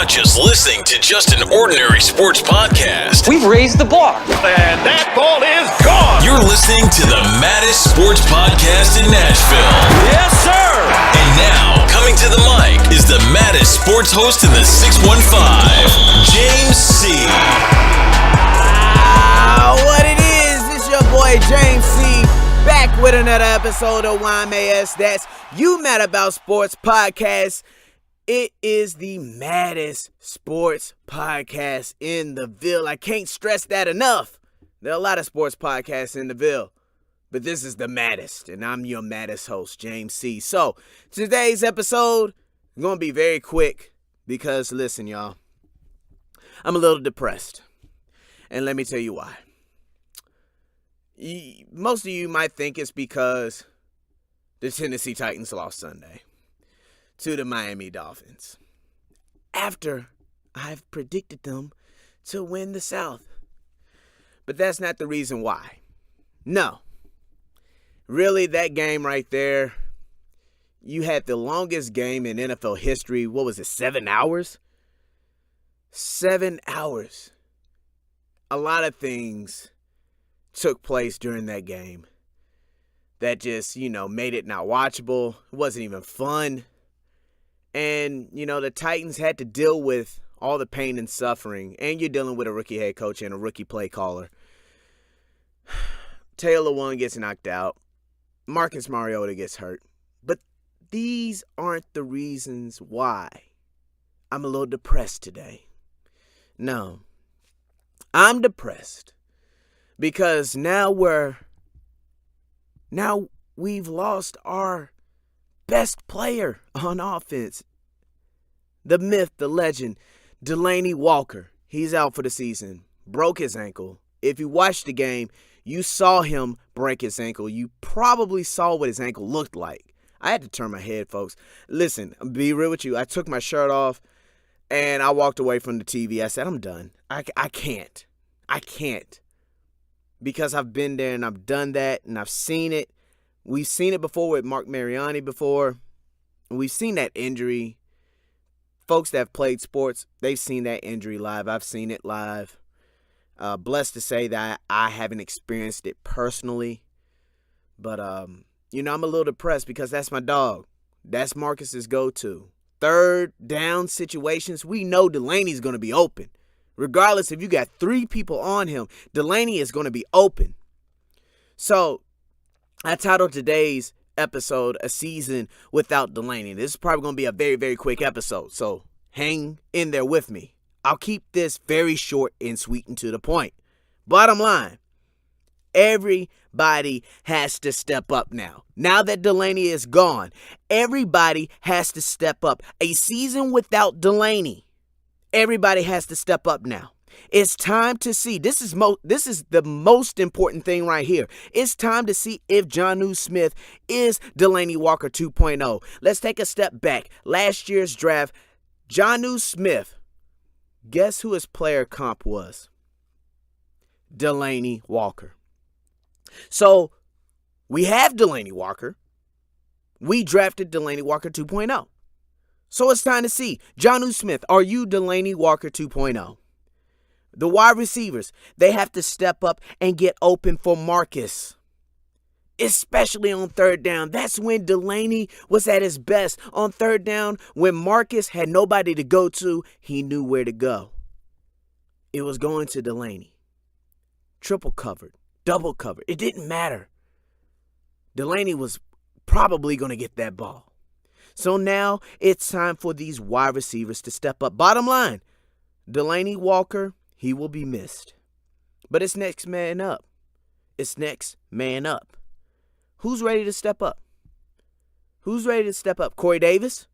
not just listening to just an ordinary sports podcast. We've raised the bar. And that ball is gone. You're listening to the maddest sports podcast in Nashville. Yes, sir. And now, coming to the mic is the maddest sports host in the 615, James C. What it is, it's your boy James C. Back with another episode of YMAS. That's You Mad About Sports podcast. It is the maddest sports podcast in the Ville. I can't stress that enough. There are a lot of sports podcasts in the Ville, but this is the maddest, and I'm your maddest host, James C. So, today's episode is going to be very quick because, listen, y'all, I'm a little depressed, and let me tell you why. Most of you might think it's because the Tennessee Titans lost Sunday to the Miami Dolphins after I've predicted them to win the South. But that's not the reason why. No. Really, that game right there, you had the longest game in NFL history. What was it, 7 hours? 7 hours. A lot of things took place during that game that just, made it not watchable. It wasn't even fun. And, the Titans had to deal with all the pain and suffering. And you're dealing with a rookie head coach and a rookie play caller. Taylor One gets knocked out. Marcus Mariota gets hurt. But these aren't the reasons why I'm a little depressed today. No. I'm depressed because now we've lost our best player on offense. The myth, the legend, Delanie Walker. He's out for the season. Broke his ankle. If you watched the game, you saw him break his ankle. You probably saw what his ankle looked like. I had to turn my head, folks. Listen, I'll be real with you. I took my shirt off and I walked away from the TV. I said, I'm done. I can't. Because I've been there and I've done that and I've seen it. We've seen it before with Mark Mariani before. We've seen that injury. Folks that have played sports, they've seen that injury live. I've seen it live. Blessed to say that I haven't experienced it personally. But, I'm a little depressed because that's my dog. That's Marcus's go-to. Third down situations, we know Delanie's going to be open. Regardless if you got 3 people on him, Delanie is going to be open. So, I titled today's episode, A Season Without Delanie. This is probably going to be a very, very quick episode, so hang in there with me. I'll keep this very short and sweet and to the point. Bottom line, everybody has to step up now. Now that Delanie is gone, everybody has to step up. A season without Delanie. Everybody has to step up now. It's time to see. This is the most important thing right here. It's time to see if Jonnu Smith is Delanie Walker 2.0. Let's take a step back. Last year's draft, Jonnu Smith, guess who his player comp was? Delanie Walker. So, we have Delanie Walker. We drafted Delanie Walker 2.0. So it's time to see. Jonnu Smith, are you Delanie Walker 2.0? The wide receivers, they have to step up and get open for Marcus. Especially on third down. That's when Delanie was at his best. On third down, when Marcus had nobody to go to, he knew where to go. It was going to Delanie. Triple covered, double covered. It didn't matter. Delanie was probably going to get that ball. So now it's time for these wide receivers to step up. Bottom line, Delanie Walker, he will be missed. But it's next man up. It's next man up. Who's ready to step up? Who's ready to step up? Corey Davis?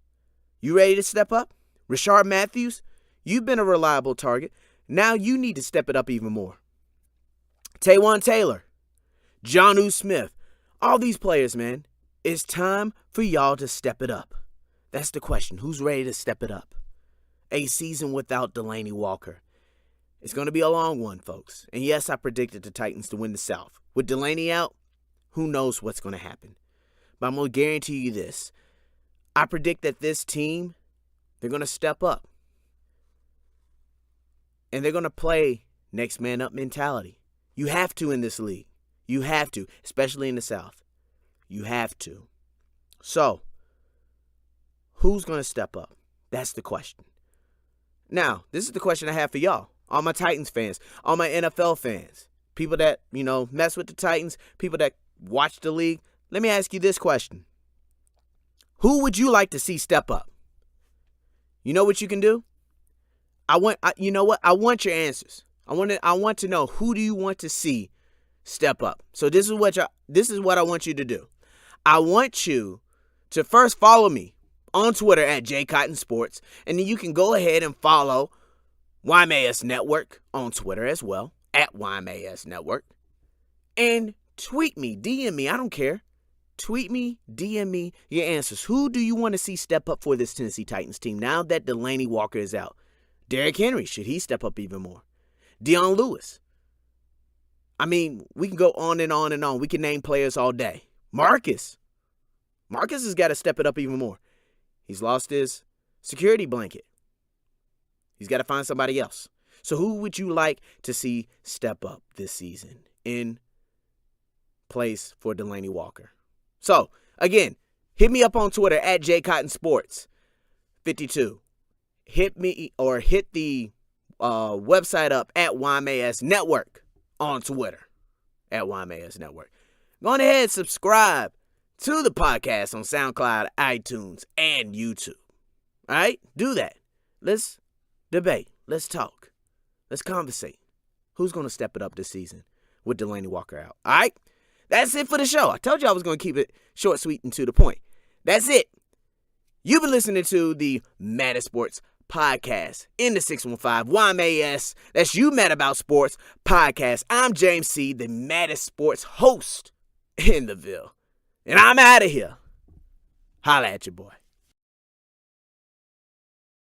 You ready to step up? Rashard Matthews? You've been a reliable target. Now you need to step it up even more. Taywan Taylor? Jonnu Smith? All these players, man. It's time for y'all to step it up. That's the question. Who's ready to step it up? A season without Delanie Walker. It's going to be a long one, folks. And yes, I predicted the Titans to win the South. With Delanie out, who knows what's going to happen. But I'm going to guarantee you this. I predict that this team, they're going to step up. And they're going to play next man up mentality. You have to in this league. You have to, especially in the South. You have to. So, who's going to step up? That's the question. Now, this is the question I have for y'all. All my Titans fans, all my NFL fans, people that, mess with the Titans, people that watch the league. Let me ask you this question. Who would you like to see step up? You know what you can do? I want your answers. I want to know, who do you want to see step up? So this is what I want you to do. I want you to first follow me on Twitter at JCottonSports, and then you can go ahead and follow YMAS Network on Twitter as well, at YMAS Network. And tweet me, DM me, I don't care. Tweet me, DM me your answers. Who do you want to see step up for this Tennessee Titans team now that Delanie Walker is out? Derrick Henry, should he step up even more? Dion Lewis. I mean, we can go on and on and on. We can name players all day. Marcus has got to step it up even more. He's lost his security blanket. He's got to find somebody else. So who would you like to see step up this season in place for Delanie Walker? So, again, hit me up on Twitter at JCottonSports52. Hit the website up at YMAS Network on Twitter at YMAS Network. Go on ahead, subscribe to the podcast on SoundCloud, iTunes, and YouTube. All right? Do that. Let's debate. Let's talk. Let's conversate. Who's going to step it up this season with Delanie Walker out? All right? That's it for the show. I told you I was going to keep it short, sweet, and to the point. That's it. You've been listening to the Mad Sports Podcast in the 615 YMAS. That's You Mad About Sports Podcast. I'm James C., the Maddest Sports host in the Ville. And I'm out of here. Holla at your boy.